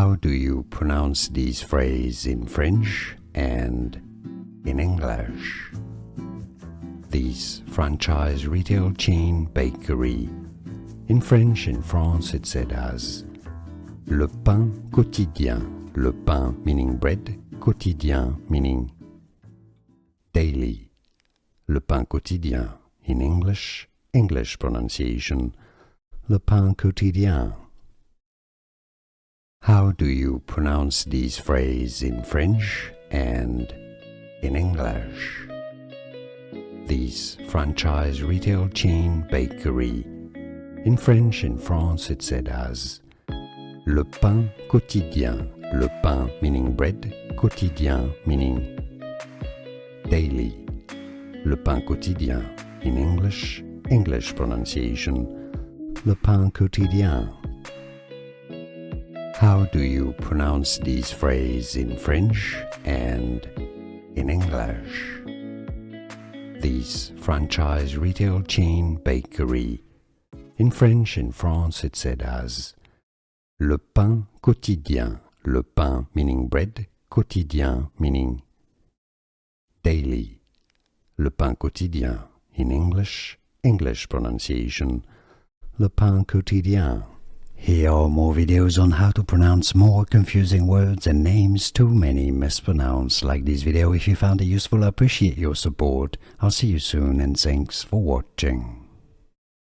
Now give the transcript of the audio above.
How do you pronounce these phrases in French and in English? This franchise retail chain bakery. In French, in France, it's said as Le Pain Quotidien. Le pain meaning bread, quotidien meaning daily. Le Pain Quotidien. In English, English pronunciation, Le Pain Quotidien. How do you pronounce these phrases in French and in English? This franchise retail chain bakery. In French, in France, it's said as Le Pain Quotidien. Le pain meaning bread, quotidien meaning daily. Le Pain Quotidien. In English, English pronunciation, Le Pain Quotidien. How do you pronounce these phrases in French and in English? This franchise retail chain bakery. In French, in France, it's said as Le Pain Quotidien. Le pain meaning bread, quotidien meaning daily. Le Pain Quotidien. In English, English pronunciation, Le Pain Quotidien. Here are more videos on how to pronounce more confusing words and names too many mispronounced. Like this video if you found it useful. I appreciate your support. I'll see you soon and thanks for watching.